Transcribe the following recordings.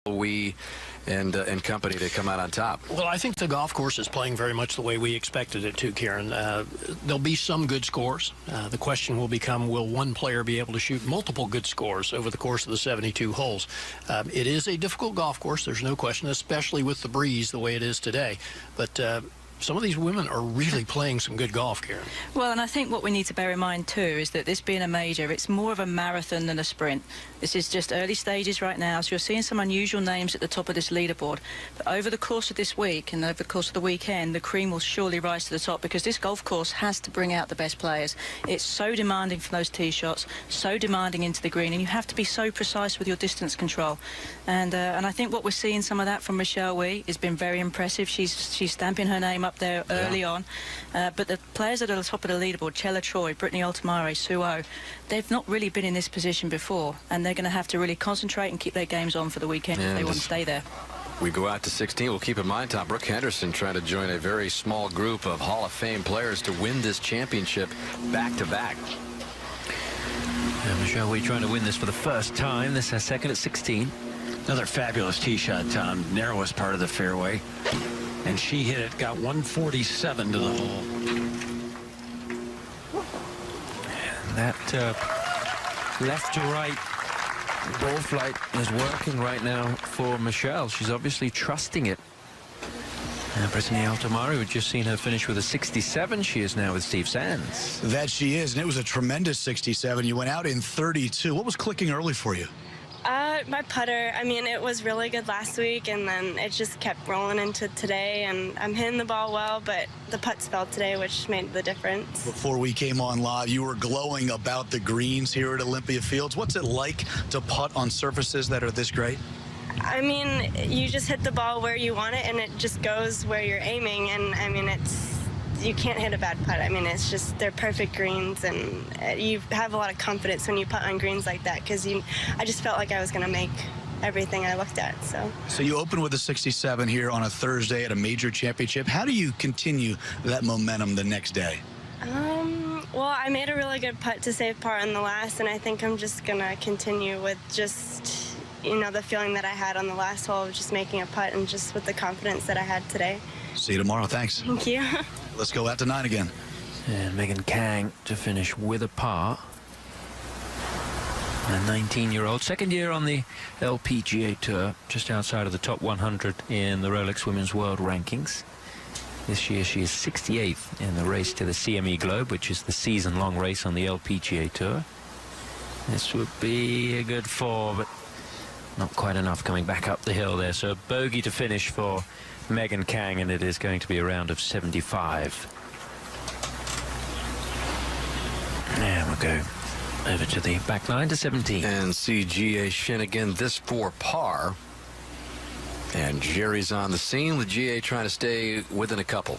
we and company to come out on top? Well, I think the golf course is playing very much the way we expected it to, Kieran. There'll be some good scores. The question will become, will one player be able to shoot multiple good scores over the course of the 72 holes? It is a difficult golf course, there's no question, especially with the breeze the way it is today. But some of these women are really playing some good golf, Karen. Well, and I think what we need to bear in mind too is that this being a major, it's more of a marathon than a sprint. This is just early stages right now, so you're seeing some unusual names at the top of this leaderboard. But over the course of this week and over the course of the weekend, the cream will surely rise to the top, because this golf course has to bring out the best players. It's so demanding from those tee shots, so demanding into the green, and you have to be so precise with your distance control. And I think what we're seeing some of that from Michelle Wie has been very impressive. She's stamping her name up there early on. But the players that are at the top of the leaderboard, Chella Troy, Brittany Altamare, Sue O, they've not really been in this position before, and they're going to have to really concentrate and keep their games on for the weekend if they want to stay there. We go out to 16. We'll keep in mind, Tom, Brooke Henderson trying to join a very small group of Hall of Fame players to win this championship back-to-back. Michelle Wie trying to win this for the first time. This is her second at 16. Another fabulous tee shot, Tom. Narrowest part of the fairway. And she hit it, got 147 to the hole. And that left to right ball flight is working right now for Michelle. She's obviously trusting it. Brittany Altamare, we've just seen her finish with a 67. She is now with Steve Sands. That she is, and it was a tremendous 67. You went out in 32. What was clicking early for you? My putter, I mean, it was really good last week, and then it just kept rolling into today, and I'm hitting the ball well, but the putts fell today, which made the difference. Before we came on live, you were glowing about the greens here at Olympia Fields. What's it like to putt on surfaces that are this great? I mean, you just hit the ball where you want it, and it just goes where you're aiming, and I mean, you can't hit a bad putt. I mean, it's just, they're perfect greens, and you have a lot of confidence when you putt on greens like that, because I just felt like I was going to make everything I looked at. So you open with a 67 here on a Thursday at a major championship. How do you continue that momentum the next day? Well, I made a really good putt to save par on the last, and I think I'm just going to continue with just, you know, the feeling that I had on the last hole of just making a putt, and just with the confidence that I had today. See you tomorrow. Thanks. Thank you. Let's go out to 9 again. And Megan Kang to finish with a par. A 19-year-old, second year on the LPGA Tour, just outside of the top 100 in the Rolex Women's World Rankings. This year she is 68th in the race to the CME Globe, which is the season-long race on the LPGA Tour. This would be a good 4, but not quite enough coming back up the hill there. So bogey to finish for Megan Kang, and it is going to be a round of 75. And we'll go over to the back nine to 17. And see G.A. Shin again, this for par. And Jerry's on the scene with G.A. trying to stay within a couple.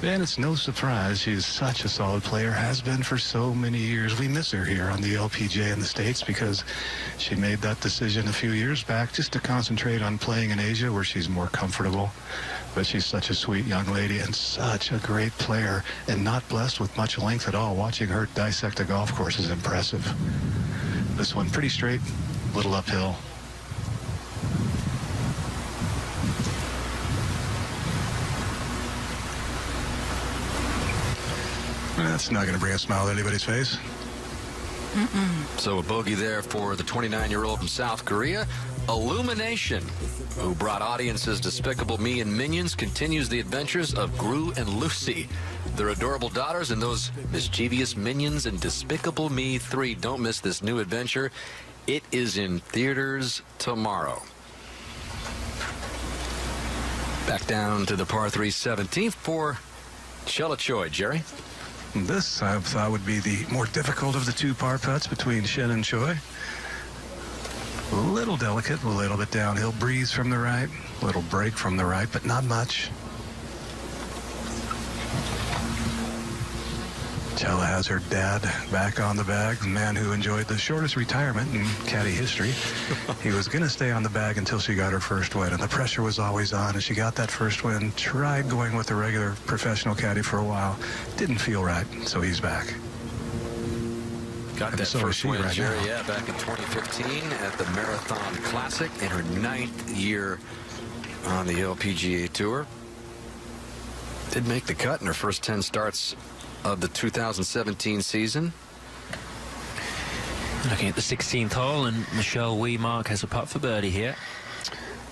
And it's no surprise. She's such a solid player, has been for so many years. We miss her here on the LPGA in the States, because she made that decision a few years back just to concentrate on playing in Asia, where she's more comfortable. But she's such a sweet young lady and such a great player, and not blessed with much length at all. Watching her dissect a golf course is impressive. This one pretty straight, little uphill. That's not going to bring a smile to anybody's face. So a bogey there for the 29-year-old from South Korea. Illumination, who brought audiences Despicable Me and Minions, continues the adventures of Gru and Lucy, their adorable daughters, and those mischievous minions in Despicable Me 3. Don't miss this new adventure. It is in theaters tomorrow. Back down to the par 3 17th for Chella Choi. Jerry? This, I thought, would be the more difficult of the two par putts between Shin and Choi. A little delicate, a little bit downhill. Breeze from the right, a little break from the right, but not much. Chella has her dad back on the bag, the man who enjoyed the shortest retirement in caddy history. He was going to stay on the bag until she got her first win, and the pressure was always on. And she got that first win, tried going with a regular professional caddy for a while. Didn't feel right, so he's back. Got that so is first she win, right Jerry, now. yeah, back in 2015 at the Marathon Classic in her 9th year on the LPGA Tour. Did make the cut in her first 10 starts of the 2017 season. Looking at the 16th hole, and Michelle Wiemark has a putt for birdie here.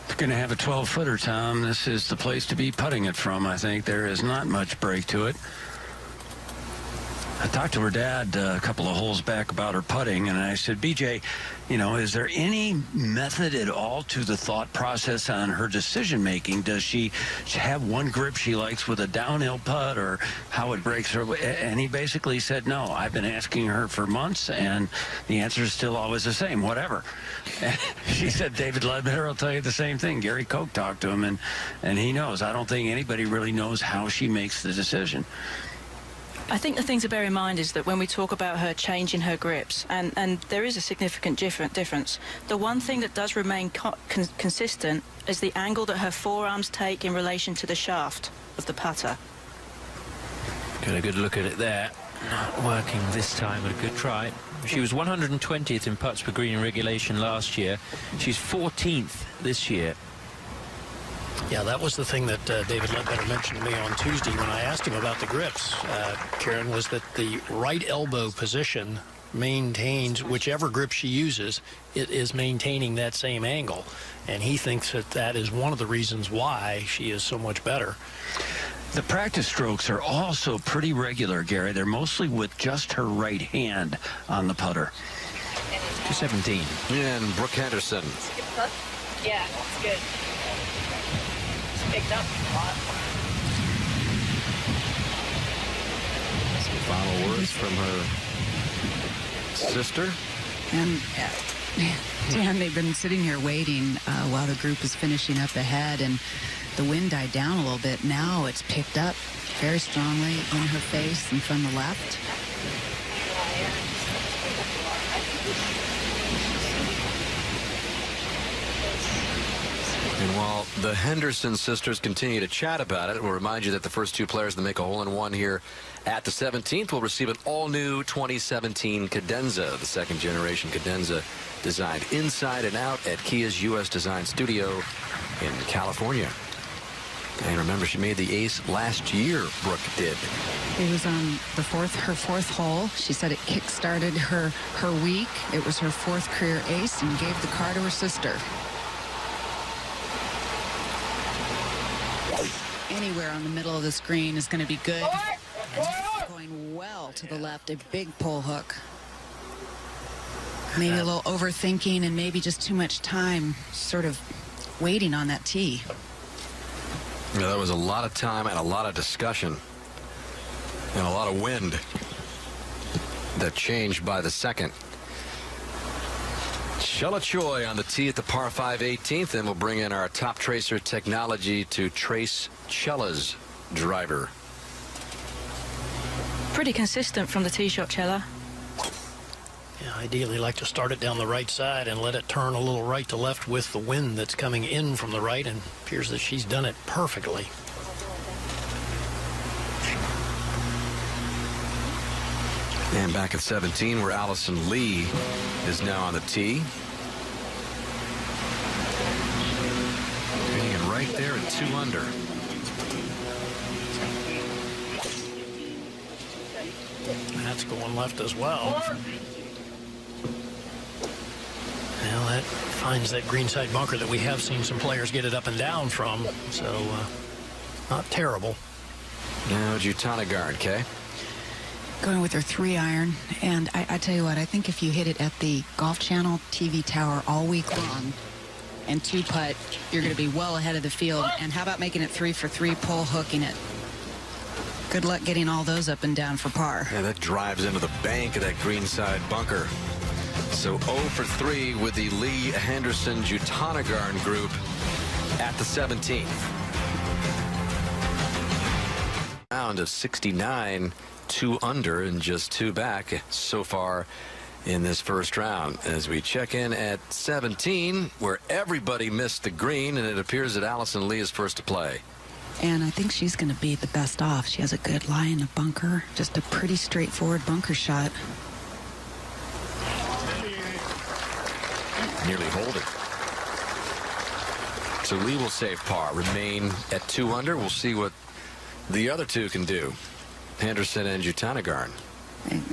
They're going to have a 12-footer, Tom. This is the place to be putting it from, I think. There is not much break to it. I talked to her dad a couple of holes back about her putting, and I said, BJ, you know, is there any method at all to the thought process on her decision-making? Does she have one grip she likes with a downhill putt, or how it breaks her? And he basically said, no, I've been asking her for months, and the answer is still always the same, whatever. And she said, David Ledbetter will tell you the same thing. Gary Koch talked to him, and he knows. I don't think anybody really knows how she makes the decision. I think the thing to bear in mind is that when we talk about her changing her grips, and there is a significant difference, the one thing that does remain consistent is the angle that her forearms take in relation to the shaft of the putter. Got a good look at it there. Not working this time, but a good try. She was 120th in putts per green in regulation last year. She's 14th this year. Yeah, that was the thing that David Ledbetter mentioned to me on Tuesday when I asked him about the grips, Karen, was that the right elbow position maintains whichever grip she uses, it is maintaining that same angle. And he thinks that that is one of the reasons why she is so much better. The practice strokes are also pretty regular, Gary. They're mostly with just her right hand on the putter. 17. And Brooke Henderson. Yeah, it's good. Picked up a lot. Some final words from her sister. And Dan, they've been sitting here waiting while the group is finishing up ahead, and the wind died down a little bit. Now it's picked up very strongly in her face and from the left. And while the Henderson sisters continue to chat about it, we'll remind you that the first two players to make a hole-in-one here at the 17th will receive an all-new 2017 Cadenza, the second-generation Cadenza designed inside and out at Kia's U.S. Design Studio in California. And remember, she made the ace last year, Brooke did. It was on her fourth hole. She said it kick-started her week. It was her fourth career ace and gave the car to her sister. Anywhere on the middle of the screen is going to be good. And going well to the left, a big pull hook. Maybe a little overthinking and maybe just too much time sort of waiting on that tee. Yeah, that was a lot of time and a lot of discussion and a lot of wind that changed by the second. Shella Choi on the tee at the par 5 18th, and we'll bring in our top tracer technology to trace Chella's driver. Pretty consistent from the tee shot, Chella. Yeah, ideally like to start it down the right side and let it turn a little right to left with the wind that's coming in from the right, and it appears that she's done it perfectly. And back at 17, where Allison Lee is now on the tee. Hanging right there at 2 under. That's going left as well. Well, that finds that greenside bunker that we have seen some players get it up and down from, so not terrible. Now Jutanagarn, Kay. Going with her 3-iron, and I tell you what, I think if you hit it at the Golf Channel TV tower all week long and 2-putt, you're going to be well ahead of the field. And how about making it 3 for 3, pull hooking it? Good luck getting all those up and down for par. Yeah, that drives into the bank of that greenside bunker. So 0 for 3 with the Lee Henderson Jutanagarn group at the 17th. Round of 69, 2 under and just 2 back so far in this first round. As we check in at 17, where everybody missed the green, and it appears that Allison Lee is first to play. And I think she's going to be the best off. She has a good lie in the bunker. Just a pretty straightforward bunker shot. nearly hold it. So Lee will save par, remain at 2 under. We'll see what the other two can do, Henderson and Jutanagarn.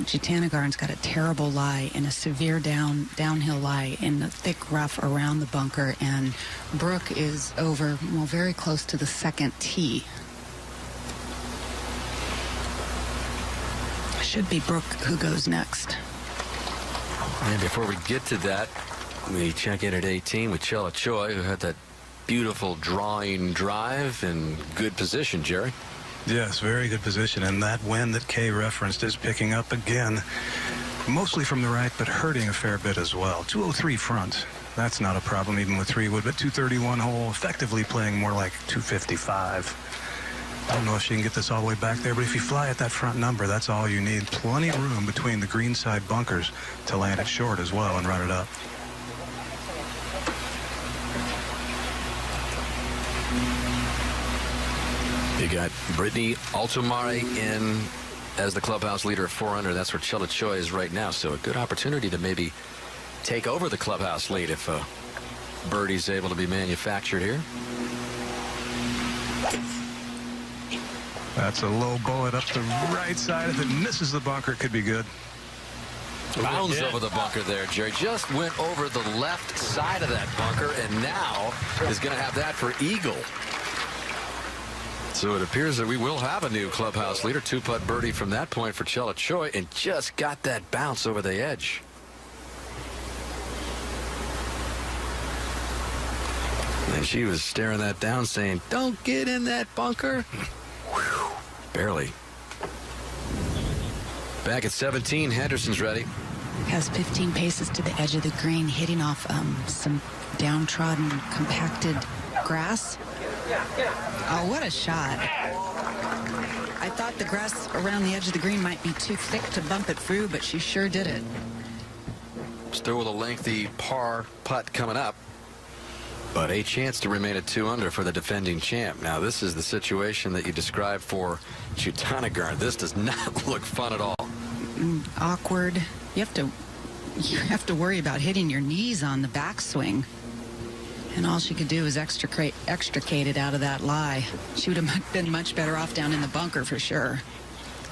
Jutanagarn's got a terrible lie and a severe downhill lie in the thick rough around the bunker, and Brooke is over, well, very close to the second tee. Should be Brooke who goes next. And before we get to that, we check in at 18 with Chella Choi, who had that beautiful drawing drive in good position, Jerry. Yes, very good position, and that wind that Kay referenced is picking up again, mostly from the right, but hurting a fair bit as well. 203 front, that's not a problem even with 3-wood, but 231 hole, effectively playing more like 255. I don't know if she can get this all the way back there, but if you fly at that front number, that's all you need. Plenty of room between the greenside bunkers to land it short as well and run it up. You got Brittany Altomare in as the clubhouse leader at 4 under. That's where Chella Choi is right now. So a good opportunity to maybe take over the clubhouse lead if birdie's able to be manufactured here. That's a low bullet up the right side. If it misses the bunker, it could be good. Bounds over the bunker there, Jerry. Just went over the left side of that bunker and now is going to have that for eagle. So it appears that we will have a new clubhouse leader. 2-putt birdie from that point for Chella Choi, and just got that bounce over the edge. And she was staring that down saying, don't get in that bunker. Whew, barely. Back at 17, Henderson's ready. Has 15 paces to the edge of the green, hitting off some downtrodden, compacted grass. Oh, what a shot. I thought the grass around the edge of the green might be too thick to bump it through, but she sure did it. Still with a lengthy par putt coming up, but a chance to remain at 2 under for the defending champ. Now, this is the situation that you described for Jutanagarn. This does not look fun at all. Awkward. You have to worry about hitting your knees on the backswing. And all she could do was extricate it out of that lie. She would have been much better off down in the bunker for sure.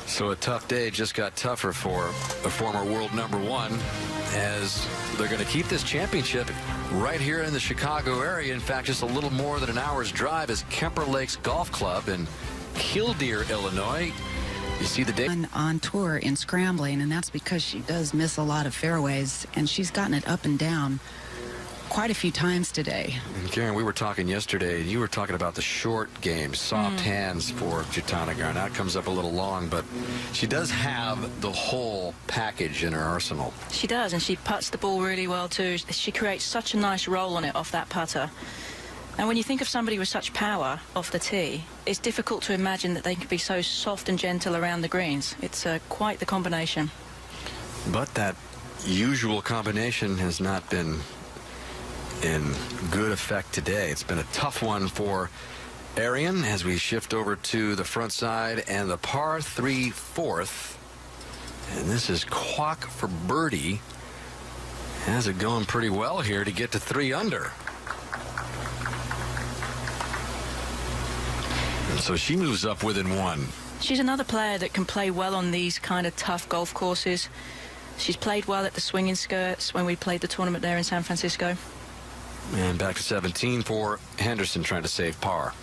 So a tough day just got tougher for a former world #1, as they're going to keep this championship right here in the Chicago area. In fact, just a little more than an hour's drive is Kemper Lakes Golf Club in Killdeer, Illinois. You see the day on tour in scrambling, and that's because she does miss a lot of fairways, and she's gotten it up and down quite a few times today. And Karen, we were talking yesterday, and you were talking about the short game, soft hands for Jutanagarn. That comes up a little long, but she does have the whole package in her arsenal. She does, and she putts the ball really well too. She creates such a nice roll on it off that putter. And when you think of somebody with such power off the tee, it's difficult to imagine that they can be so soft and gentle around the greens. It's quite the combination. But that usual combination has not been in good effect today. It's been a tough one for Arian as we shift over to the front side and the par 3 fourth. And this is Kwok for birdie. Has it going pretty well here to get to 3 under. And so she moves up within 1. She's another player that can play well on these kind of tough golf courses. She's played well at the Swinging Skirts when we played the tournament there in San Francisco. And back to 17 for Henderson, trying to save par.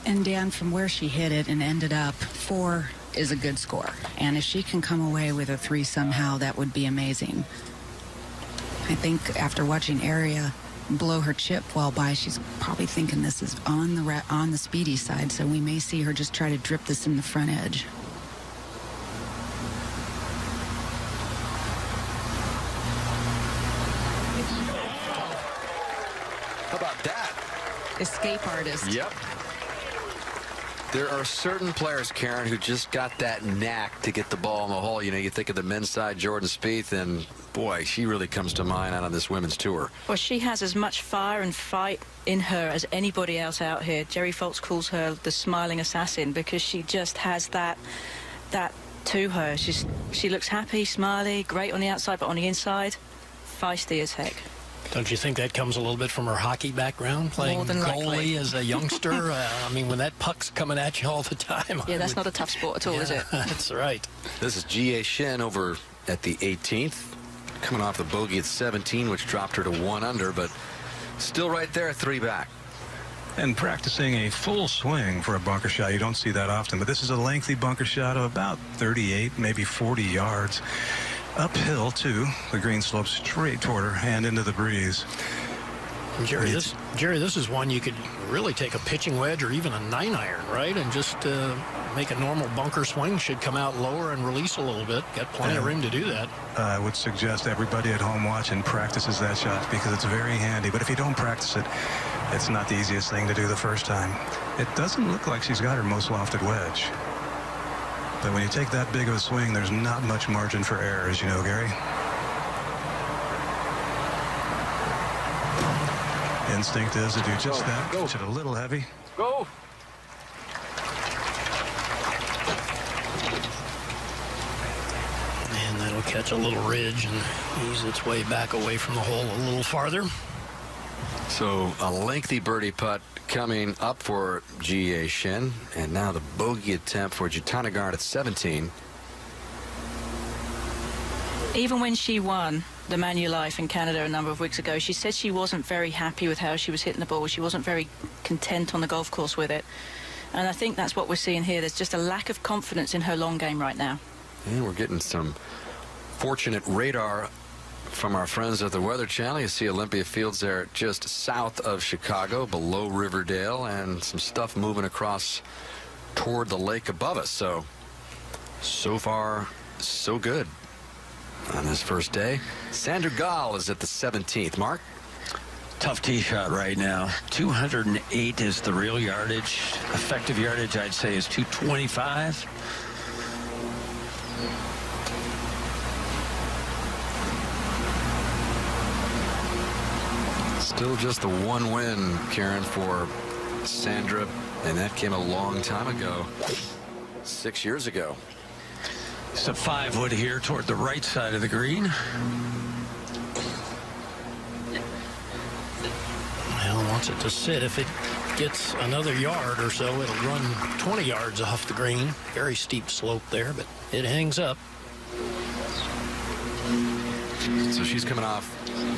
And Dan, from where she hit it and ended up, 4 is a good score. And if she can come away with a 3 somehow, that would be amazing. I think after watching Aria blow her chip well by, she's probably thinking this is on the speedy side, so we may see her just try to drip this in the front edge. How about that? Escape artist. Yep. There are certain players, Karen, who just got that knack to get the ball in the hole. You know, you think of the men's side, Jordan Spieth, and boy, she really comes to mind out on this women's tour. Well, she has as much fire and fight in her as anybody else out here. Jerry Foltz calls her the smiling assassin because she just has that to her. She looks happy, smiley, great on the outside, but on the inside, feisty as heck. Don't you think that comes a little bit from her hockey background, playing More than goalie likely. as a youngster? I mean, when that puck's coming at you all the time. Yeah, that's not a tough sport at all, is it? That's right. This is G.A. Shin over at the 18th, coming off the bogey at 17, which dropped her to 1 under, but still right there, 3 back. And practicing a full swing for a bunker shot, you don't see that often, but this is a lengthy bunker shot of about 38, maybe 40 yards. Uphill, too. The green slopes straight toward her and into the breeze. Jerry, this is one you could really take a pitching wedge or even a 9-iron, right? And just make a normal bunker swing. Should come out lower and release a little bit. Got plenty of room to do that. I would suggest everybody at home watching practices that shot because it's very handy. But if you don't practice it, it's not the easiest thing to do the first time. It doesn't look like she's got her most lofted wedge. But when you take that big of a swing, there's not much margin for error, as you know, Gary. Instinct is to do just that. Pitch it a little heavy. Go! And that'll catch a little ridge and ease its way back away from the hole a little farther. So a lengthy birdie putt coming up for G.A. Shin, and now the bogey attempt for Jitanagarn at 17. Even when she won the Manulife in Canada a number of weeks ago, she said she wasn't very happy with how she was hitting the ball. She wasn't very content on the golf course with it. And I think that's what we're seeing here. There's just a lack of confidence in her long game right now. And we're getting some fortunate radar from our friends at the Weather Channel. You see Olympia Fields there just south of Chicago, below Riverdale, and some stuff moving across toward the lake above us. So far, so good on this first day. Sandra Gall is at the 17th. Mark? Tough tee shot right now. 208 is the real yardage. Effective yardage, I'd say, is 225. Still just the one win, Karen, for Sandra, and that came a long time ago, 6 years ago. It's a 5-wood here toward the right side of the green. Well, wants it to sit. If it gets another yard or so, it'll run 20 yards off the green. Very steep slope there, but it hangs up. So she's coming off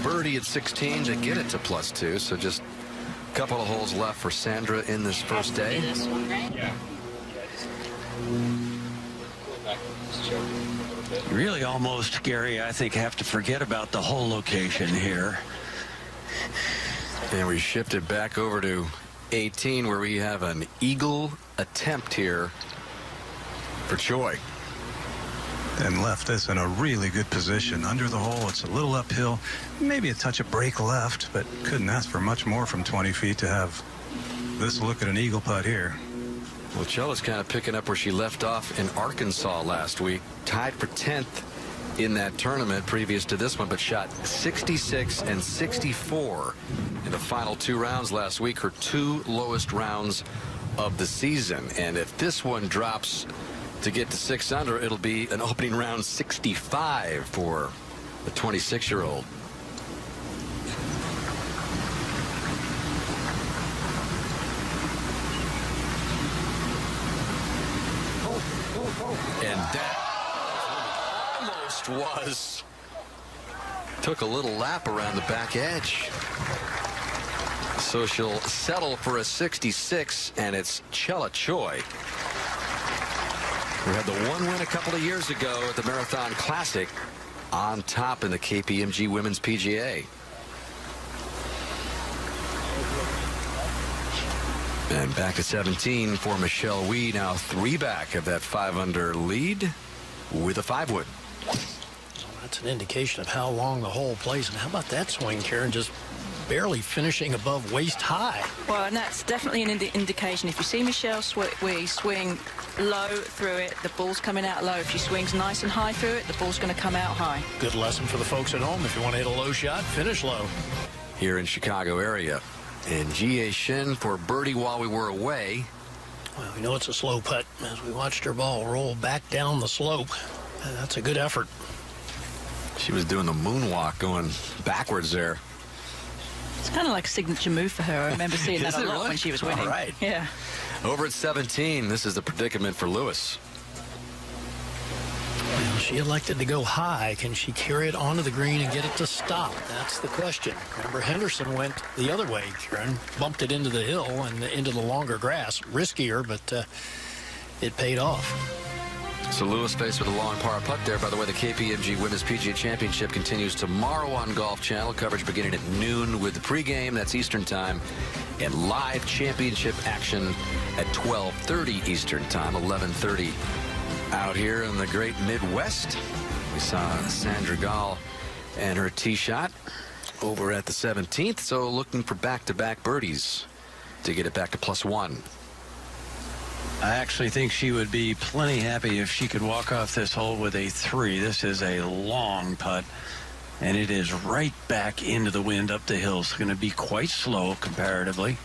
birdie at 16 to get it to +2. So just a couple of holes left for Sandra in this first day. You really almost, Gary, I think, have to forget about the hole location here. And we shifted back over to 18, where we have an eagle attempt here for Choi. And left this in a really good position. Under the hole, it's a little uphill, maybe a touch of break left, but couldn't ask for much more from 20 feet to have this look at an eagle putt here. Well, Chella's kind of picking up where she left off in Arkansas last week. Tied for 10th in that tournament previous to this one, but shot 66 and 64 in the final 2 rounds last week, her 2 lowest rounds of the season. And if this one drops to get to 6 under, it'll be an opening round 65 for the 26-year-old. And that almost was. Took a little lap around the back edge. So she'll settle for a 66, and it's Chella Choi, who had the one win a couple of years ago at the Marathon Classic, on top in the KPMG Women's PGA. And back to 17 for Michelle Wie, now 3 back of that 5-under lead with a 5-wood. That's an indication of how long the hole plays. And how about that swing, Karen? Just barely finishing above waist high. Well, and that's definitely an indication. If you see Michelle Wie swing low through it, the ball's coming out low. If she swings nice and high through it, the ball's going to come out high. Good lesson for the folks at home. If you want to hit a low shot, finish low. Here in Chicago area. And G.A. Shin for birdie while we were away. Well, we know it's a slow putt as we watched her ball roll back down the slope. That's a good effort. She was doing the moonwalk going backwards there. It's kind of like a signature move for her. I remember seeing that Is a it lot really? when she was winning. All right. Yeah. Over at 17, this is the predicament for Lewis. Well, she elected to go high. Can she carry it onto the green and get it to stop? That's the question. Remember, Henderson went the other way, Karen. Bumped it into the hill and into the longer grass. Riskier, but it paid off. So Lewis faced with a long par putt there. By the way, the KPMG Women's PGA Championship continues tomorrow on Golf Channel. Coverage beginning at noon with the pregame. That's Eastern Time. And live championship action at 12:30 Eastern Time, 11:30 out here in the great Midwest. We saw Sandra Gall and her tee shot over at the 17th. So looking for back-to-back birdies to get it back to +1. I actually think she would be plenty happy if she could walk off this hole with a 3. This is a long putt, and it is right back into the wind up the hill. It's going to be quite slow comparatively.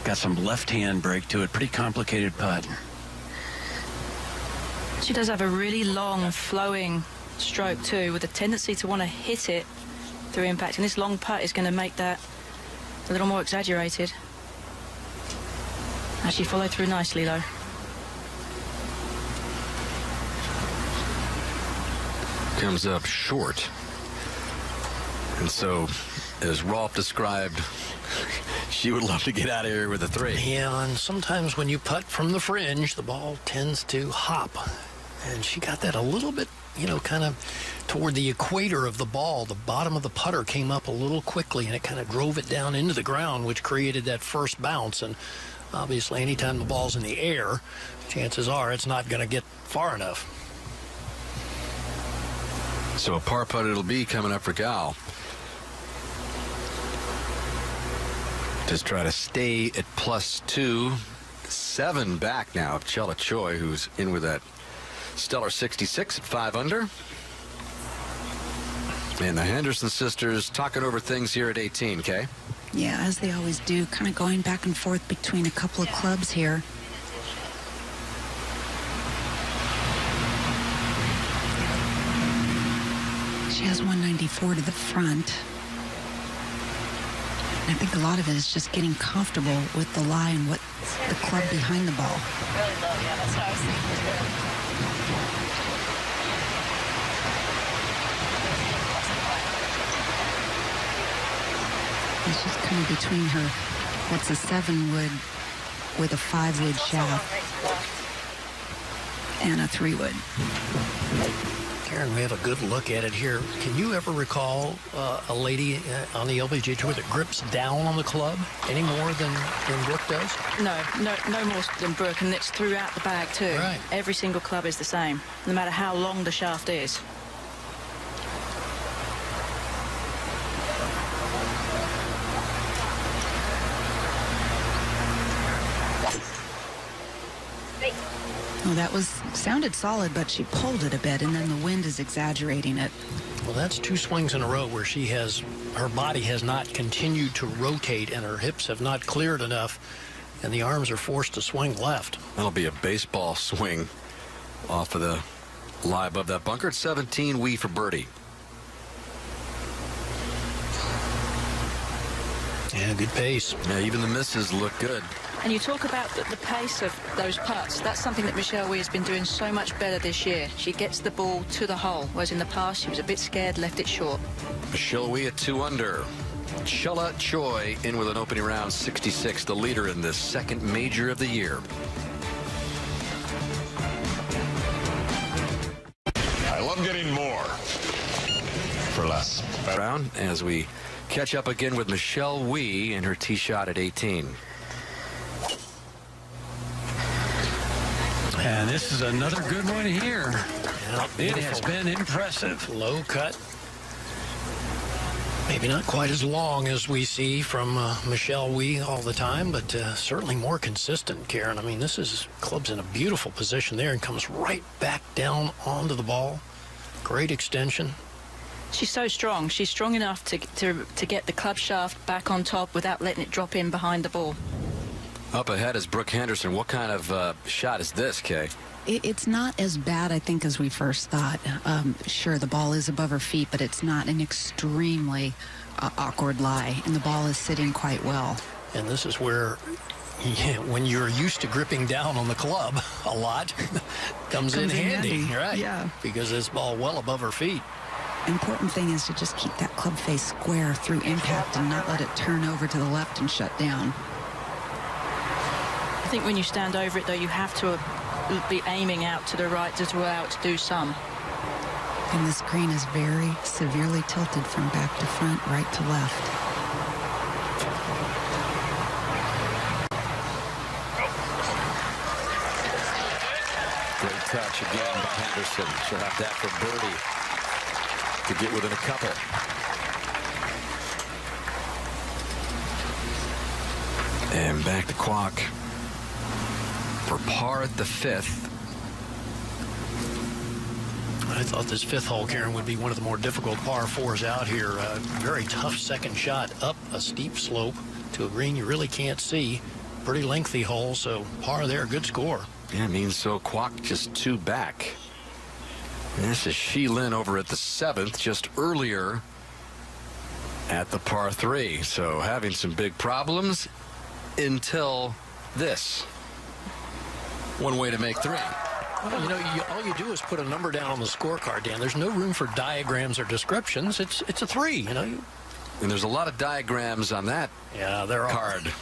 Got some left-hand break to it. Pretty complicated putt. She does have a really long, flowing stroke, too, with a tendency to want to hit it through impact. And this long putt is going to make that a little more exaggerated. Actually followed through nicely, though. Comes up short. And so, as Rolf described, she would love to get out of here with a 3. Yeah, and sometimes when you putt from the fringe, the ball tends to hop. And she got that a little bit, you know, kind of toward the equator of the ball. The bottom of the putter came up a little quickly, and it kind of drove it down into the ground, which created that first bounce. And obviously, anytime the ball's in the air, chances are it's not going to get far enough. So a par putt it'll be coming up for Gal. Just try to stay at +2. 7 back now of Chella Choi, who's in with that stellar 66 at 5 under. And the Henderson sisters talking over things here at 18, Kay? Yeah, as they always do, kind of going back and forth between a couple of clubs here. She has 194 to the front. And I think a lot of it is just getting comfortable with the lie and what the club behind the ball. Really low, yeah, that's what I was thinking. It's just kind of between her, what's a 7-wood with a 5-wood shaft and a 3-wood. Karen, we have a good look at it here. Can you ever recall a lady on the LPGA Tour that grips down on the club any more than Brooke does? No more than Brooke, and it's throughout the bag too. Right. Every single club is the same, no matter how long the shaft is. Oh, that sounded solid, but she pulled it a bit, and then the wind is exaggerating it. Well, that's 2 swings in a row where her body has not continued to rotate and her hips have not cleared enough, and the arms are forced to swing left. That'll be a baseball swing off of the lie above that bunker. At 17, Wee for birdie. Yeah, good pace. Yeah, even the misses look good. And you talk about the pace of those putts. That's something that Michelle Wee has been doing so much better this year. She gets the ball to the hole, whereas in the past she was a bit scared, left it short. Michelle Wee at 2 under. Chella Choi in with an opening round 66, the leader in this second major of the year. I love getting more for less. Round as we catch up again with Michelle Wee and her tee shot at 18. And this is another good one here. Yeah, it has been impressive. Low cut. Maybe not quite as long as we see from Michelle Wee all the time, but certainly more consistent, Karen. I mean, club's in a beautiful position there and comes right back down onto the ball. Great extension. She's so strong. She's strong enough to get the club shaft back on top without letting it drop in behind the ball. Up ahead is Brooke Henderson. What kind of shot is this, Kay? It's not as bad, I think, as we first thought. Sure, the ball is above her feet, but it's not an extremely awkward lie, and the ball is sitting quite well. And this is where, when you're used to gripping down on the club a lot, comes in handy, right? Yeah. Because this ball well above her feet. Important thing is to just keep that club face square through impact and not let it turn over to the left and shut down. I think when you stand over it, though, you have to be aiming out to the right to allow it to do some. And this green is very severely tilted from back to front, right to left. Great touch again by Henderson. She'll have that for birdie to get within a couple. And back to Kwok for par at the 5th. I thought this 5th hole, Karen, would be one of the more difficult par 4s out here. Very tough second shot up a steep slope to a green you really can't see. Pretty lengthy hole, so par there, good score. Yeah, it means so. Kwok just 2 back. And this is Shi Lin over at the 7th, just earlier at the par 3. So having some big problems until this. One way to make 3. Well, you know, all you do is put a number down on the scorecard, Dan. There's no room for diagrams or descriptions. It's a 3, you know. And there's a lot of diagrams on that there are. card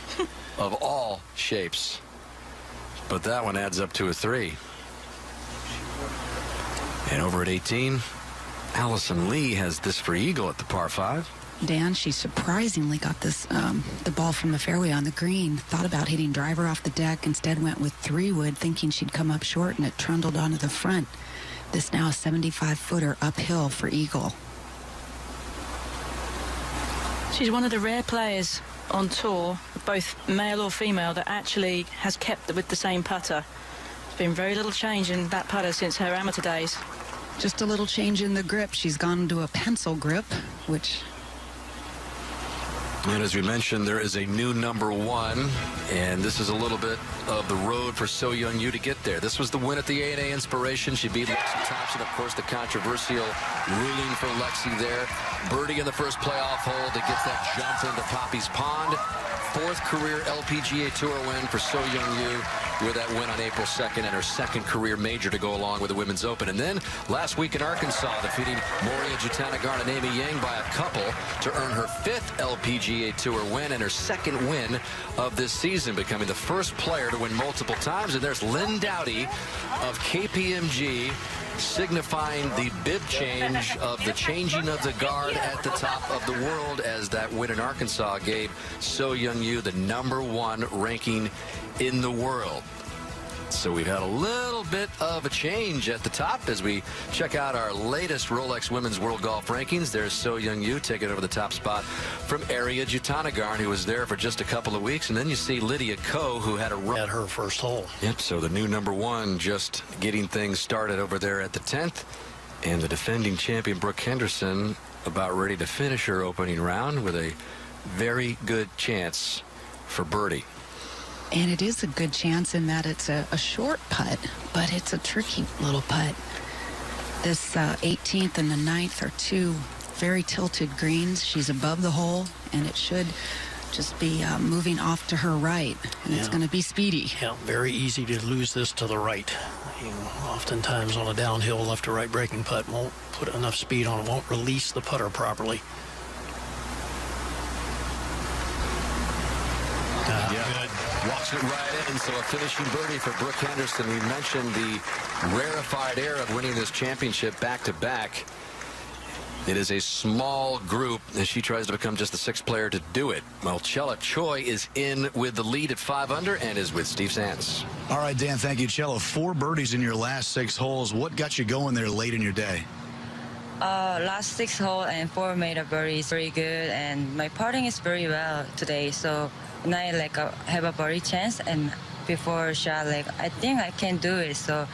of all shapes. But that one adds up to a 3. And over at 18, Allison Lee has this for eagle at the par 5. Dan, she surprisingly got this, the ball from the fairway on the green. Thought about hitting driver off the deck. Instead went with 3-wood, thinking she'd come up short, and it trundled onto the front. This now a 75-footer uphill for eagle. She's one of the rare players on tour, both male or female, that actually has kept with the same putter. There's been very little change in that putter since her amateur days. Just a little change in the grip. She's gone to a pencil grip, which... And as we mentioned, there is a new number 1, and this is a little bit of the road for So Young Yu to get there. This was the win at the A&A Inspiration. She beat Lexi Thompson, of course, the controversial ruling for Lexi there. Birdie in the first playoff hole to get that jump into Poppy's Pond. 4th career LPGA Tour win for So Young Yu, with that win on April 2nd and her 2nd career major to go along with the Women's Open. And then last week in Arkansas, defeating Moria Jutanagarn and Amy Yang by a couple to earn her 5th LPGA Tour win and her 2nd win of this season, becoming the first player to win multiple times. And there's Lynn Dowdy of KPMG, signifying the bib change of the changing of the guard at the top of the world, as that win in Arkansas gave So Young Yu the number 1 ranking in the world. So we've had a little bit of a change at the top as we check out our latest Rolex Women's World Golf Rankings. There's So Young Yu taking over the top spot from Arya Jutanagarn, who was there for just a couple of weeks. And then you see Lydia Ko, who had a run at her first hole. Yep, so the new number 1 just getting things started over there at the 10th. And the defending champion, Brooke Henderson, about ready to finish her opening round with a very good chance for birdie. And it is a good chance in that it's a short putt, but it's a tricky little putt. This 18th and the 9th are 2 very tilted greens. She's above the hole, and it should just be moving off to her right, and it's going to be speedy. Yeah, very easy to lose this to the right. You know, oftentimes on a downhill left to right breaking putt, won't put enough speed on it, won't release the putter properly. Good. Walks it right in, so a finishing birdie for Brooke Henderson. We mentioned the rarefied air of winning this championship back-to-back. It is a small group as she tries to become just the 6th player to do it. Well, Chella Choi is in with the lead at 5 under and is with Steve Sands. All right, Dan, thank you. Chella, 4 birdies in your last 6 holes. What got you going there late in your day? Last 6 hole and 4 made a birdie is very good, and my putting is very well today, so now I have a birdie chance, and before shot, like, I think I can do it. So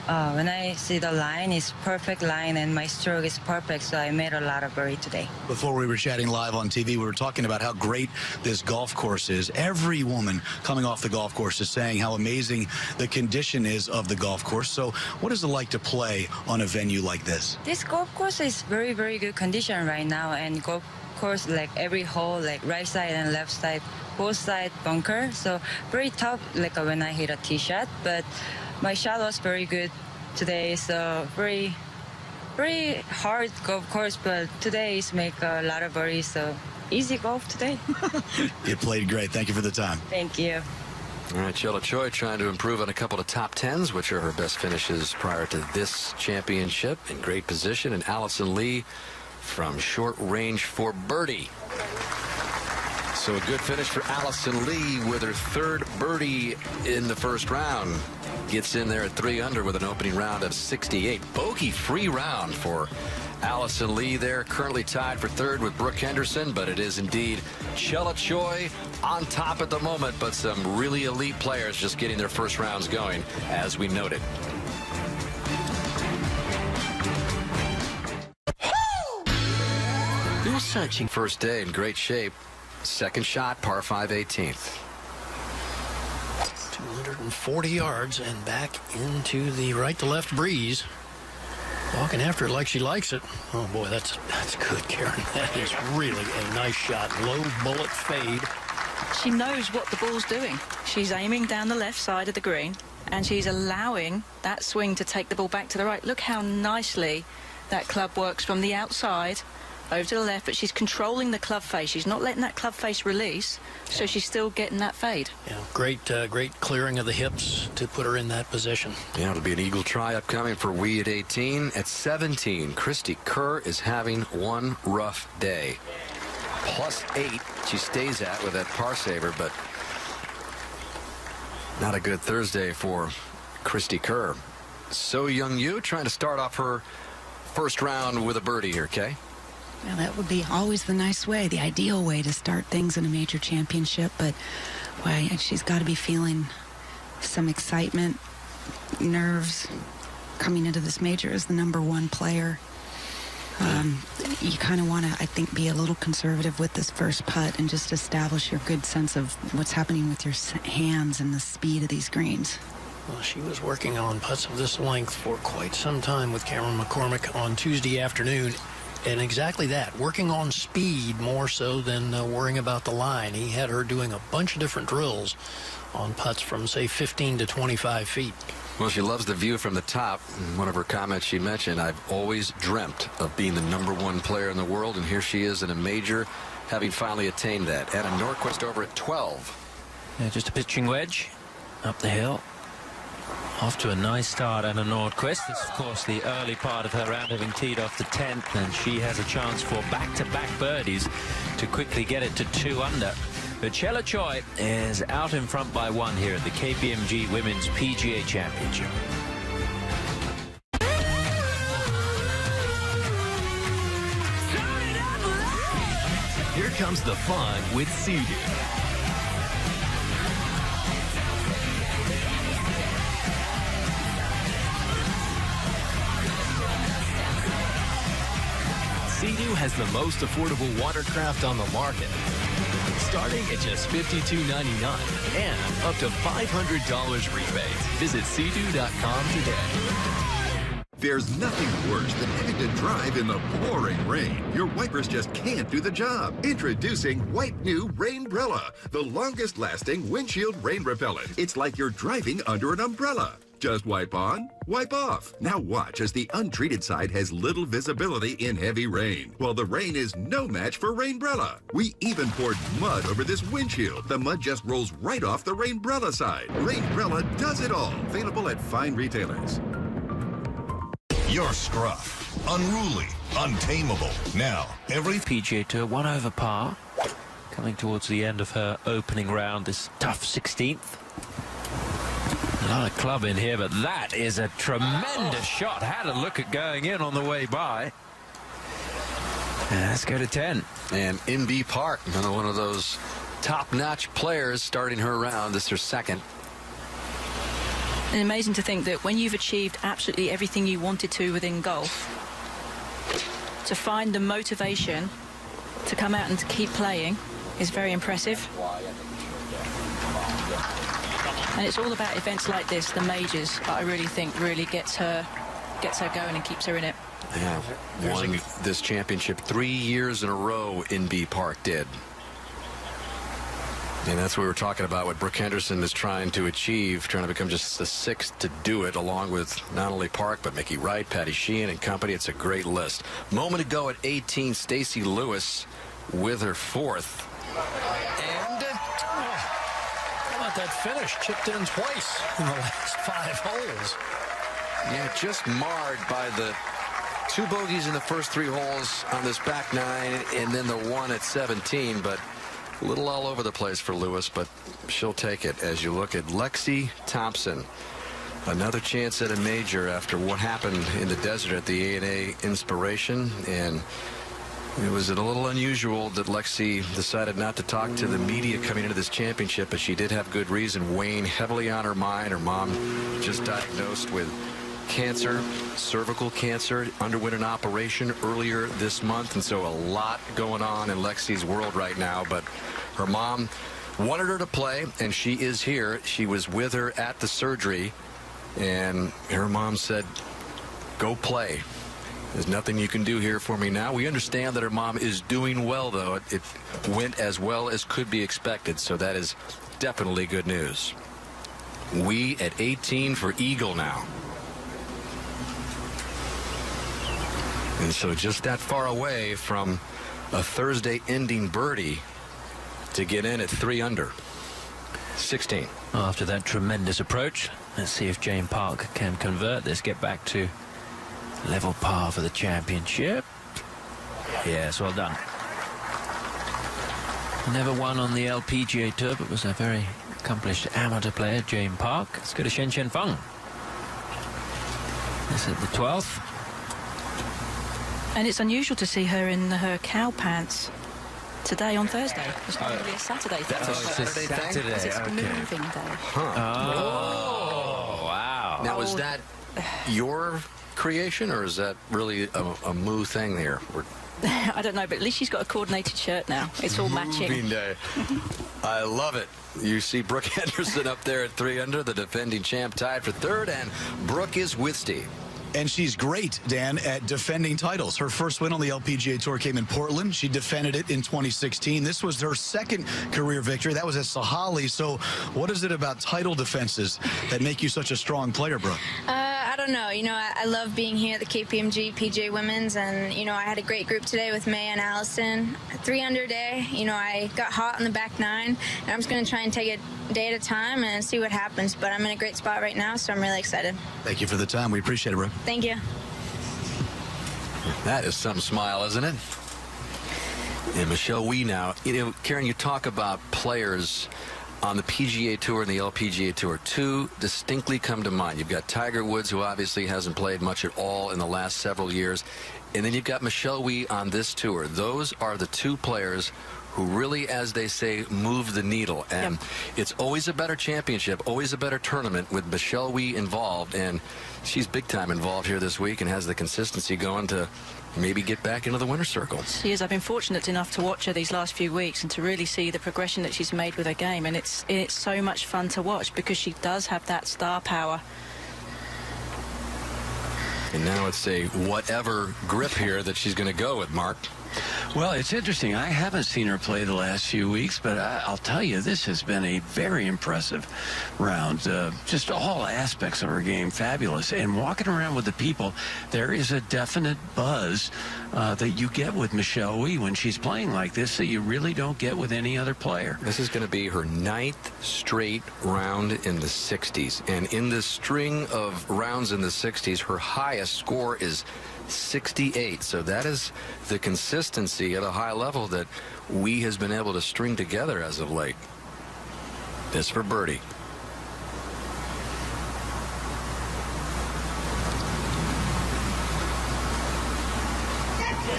when I see the line is perfect line and my stroke is perfect, so I made a lot of birdie today. Before we were chatting live on TV, we were talking about how great this golf course is. Every woman coming off the golf course is saying how amazing the condition is of the golf course. So what is it like to play on a venue like this? This golf course is very, very good condition right now, and golf course, like every hole, like right side and left side, both side bunker, so very tough, like when I hit a tee shot, but my shot was very good today, so very, very hard golf course, but today is make a lot of birdies, so easy golf today. You played great. Thank you for the time. Thank you. All right, Chella Choi trying to improve on a couple of top tens, which are her best finishes prior to this championship. In great position, and Allison Lee from short range for birdie. So a good finish for Allison Lee with her third birdie in the first round. Gets in there at 3 under with an opening round of 68. Bogey-free round for Allison Lee there. Currently tied for third with Brooke Henderson, but it is indeed Chella Choi on top at the moment, but some really elite players just getting their first rounds going, as we noted. Still searching. First day in great shape. Second shot, par 5, 18th. 240 yards and back into the right to left breeze. Walking after it like she likes it. Oh boy, that's good, Karen. That is really a nice shot. Low bullet fade. She knows what the ball's doing. She's aiming down the left side of the green, and she's allowing that swing to take the ball back to the right. Look how nicely that club works from the outside over to the left, but she's controlling the club face. She's not letting that club face release, so she's still getting that fade. Yeah, great clearing of the hips to put her in that position. Yeah, it'll be an eagle try upcoming for Wee at 18. At 17, Christy Kerr is having one rough day. +8 she stays at with that par saver, but not a good Thursday for Christy Kerr. So Young Yu trying to start off her first round with a birdie here, Kay. Well, that would be always the nice way, the ideal way to start things in a major championship. But why, she's got to be feeling some excitement, nerves coming into this major as the #1 player. You kind of want to, I think, be a little conservative with this first putt and just establish your good sense of what's happening with your hands and the speed of these greens. Well, she was working on putts of this length for quite some time with Cameron McCormick on Tuesday afternoon. And exactly that, working on speed more so than worrying about the line. He had her doing a bunch of different drills on putts from, say, 15 to 25 feet. Well, she loves the view from the top. In one of her comments, she mentioned, I've always dreamt of being the #1 player in the world, and here she is in a major, having finally attained that. Anna Norquist over at 12. Yeah, just a pitching wedge up the hill. Off to a nice start, Anna Nordquist. This, of course, the early part of her round, having teed off the 10th, and she has a chance for back-to-back birdies to quickly get it to 2 under. But Chella Choi is out in front by 1 here at the KPMG Women's PGA Championship. Here comes the fun with Sea-Doo. Sea-Doo has the most affordable watercraft on the market, starting at just $52.99 and up to $500 rebate. Visit Sea-Doo.com today. There's nothing worse than having to drive in the pouring rain. Your wipers just can't do the job. Introducing White New Rainbrella, the longest-lasting windshield rain repellent. It's like you're driving under an umbrella. Just wipe on, wipe off. Now watch as the untreated side has little visibility in heavy rain, while the rain is no match for Rainbrella. We even poured mud over this windshield. The mud just rolls right off the Rainbrella side. Rainbrella does it all. Available at fine retailers. You're scruff, unruly, untamable. Now, every PGA Tour 1 over par, coming towards the end of her opening round, this tough 16th. A lot of club in here, but that is a tremendous shot. Had a look at going in on the way by. And let's go to 10. And NB Park, another one of those top-notch players starting her round. This is her second. And amazing to think that when you've achieved absolutely everything you wanted to within golf, to find the motivation to come out and to keep playing is very impressive. And it's all about events like this, the majors, that I really think really gets her going and keeps her in it. Yeah, won this championship 3 years in a row in B Park did. And that's what we were talking about, what Brooke Henderson is trying to achieve, trying to become just the 6th to do it, along with not only Park, but Mickey Wright, Patty Sheehan, and company. It's a great list. Moment ago at 18, Stacey Lewis with her 4th. And How about that finish? Chipped in twice in the last 5 holes. yeah, just marred by the 2 bogeys in the first 3 holes on this back 9, and then the 1 at 17, but a little all over the place for Lewis, but she'll take it. As you look at Lexi Thompson, another chance at a major after what happened in the desert at the A&A Inspiration, and it was a little unusual that Lexi decided not to talk to the media coming into this championship, but she did have good reason, weighing heavily on her mind. Her mom just diagnosed with cancer, cervical cancer, underwent an operation earlier this month, and so a lot going on in Lexi's world right now. But her mom wanted her to play, and she is here. She was with her at the surgery, and her mom said, go play. There's nothing you can do here for me now. We understand that her mom is doing well, though. It went as well as could be expected, so that is definitely good news. We at 18 for Eagle now. And so just that far away from a Thursday ending birdie to get in at 3 under. 16. After that tremendous approach, let's see if Jane Park can convert this, get back to level par for the championship. Yes, well done. Never won on the LPGA Tour, but was a very accomplished amateur player, Jane Park. Let's go to Shen Chen Feng. This is the 12th. And it's unusual to see her in her cow pants today on Thursday. It's not really a Saturday thing. That's a Saturday thing? Because it's Okay. moving day. Huh. Oh, wow. Now, is that your creation, or is that really a Moo thing here? I don't know, but at least she's got a coordinated shirt now. It's all matching. Moving day. I love it. You see Brooke Henderson up there at 3 under, the defending champ tied for 3rd, and Brooke is with Steve. And she's great, Dan, at defending titles. Her first win on the LPGA Tour came in Portland. She defended it in 2016. This was her 2nd career victory. That was at Sahali. So what is it about title defenses that make you such a strong player, Brooke? I don't know. You know, I love being here at the KPMG PGA Women's, and, you know, I had a great group today with May and Allison. 3 under day. You know, I got hot on the back 9, and I'm just going to try and take it day at a time and see what happens. But I'm in a great spot right now, so I'm really excited. Thank you for the time. We appreciate it, Brooke. Thank you. That is some smile, isn't it? And Michelle Wie now. You know, Karen, you talk about players on the PGA Tour and the LPGA Tour. 2 distinctly come to mind. You've got Tiger Woods, who obviously hasn't played much at all in the last several years. And then you've got Michelle Wie on this tour. Those are the 2 players who really, as they say, move the needle. And it's always a better championship, always a better tournament with Michelle Wie involved. And she's big time involved here this week and has the consistency going to maybe get back into the winner's circle. She is. I've been fortunate enough to watch her these last few weeks and to really see the progression that she's made with her game. And it's so much fun to watch because she does have that star power. And now it's a whatever grip here that she's going to go with, Mark. Well, it's interesting. I haven't seen her play the last few weeks, but I'll tell you, this has been a very impressive round. Just all aspects of her game, fabulous. And walking around with the people, there is a definite buzz that you get with Michelle Wie when she's playing like this that you really don't get with any other player. This is going to be her 9th straight round in the 60s. And in this string of rounds in the 60s, her highest score is 68. So that is the consistency at a high level that Wie has been able to string together as of late. This for birdie.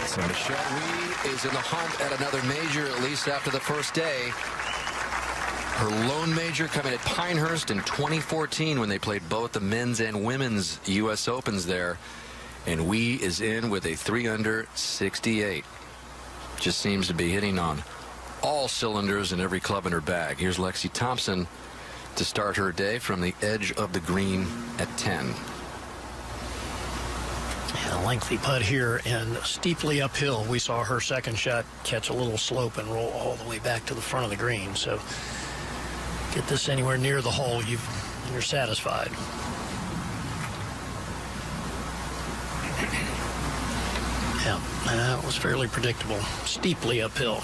So Michelle Wie is in the hunt at another major, at least after the first day. Her lone major coming at Pinehurst in 2014 when they played both the men's and women's U.S. Opens there. And Wee is in with a 3-under 68. Just seems to be hitting on all cylinders in every club in her bag. Here's Lexi Thompson to start her day from the edge of the green at 10. And a lengthy putt here and steeply uphill. We saw her second shot catch a little slope and roll all the way back to the front of the green. So get this anywhere near the hole, you're satisfied. Yeah, that was fairly predictable. Steeply uphill.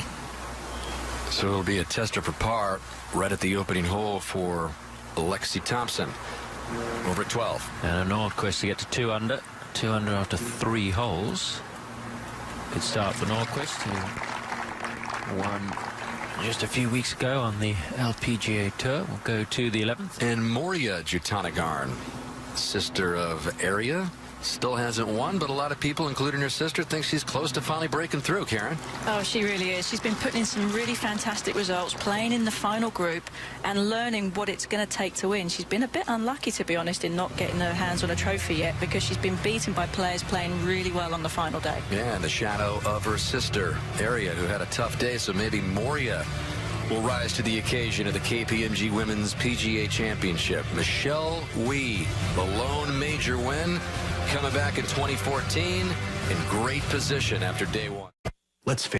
So it'll be a tester for par right at the opening hole for Lexi Thompson. Over at 12. And a Nordquist to get to 2 under. 2 under after 3 holes. Good start for Nordquist, who won just a few weeks ago on the LPGA Tour. We'll go to the 11th. And Moria Jutanagarn, sister of Aria, still hasn't won, but a lot of people, including her sister, think she's close to finally breaking through, Karen. Oh, she really is. She's been putting in some really fantastic results, playing in the final group and learning what it's going to take to win. She's been a bit unlucky, to be honest, in not getting her hands on a trophy yet because she's been beaten by players playing really well on the final day. Yeah, in the shadow of her sister, Aria, who had a tough day, so maybe Moria will rise to the occasion of the KPMG Women's PGA Championship. Michelle Wee, the lone major win, coming back in 2014 in great position after day one. Let's face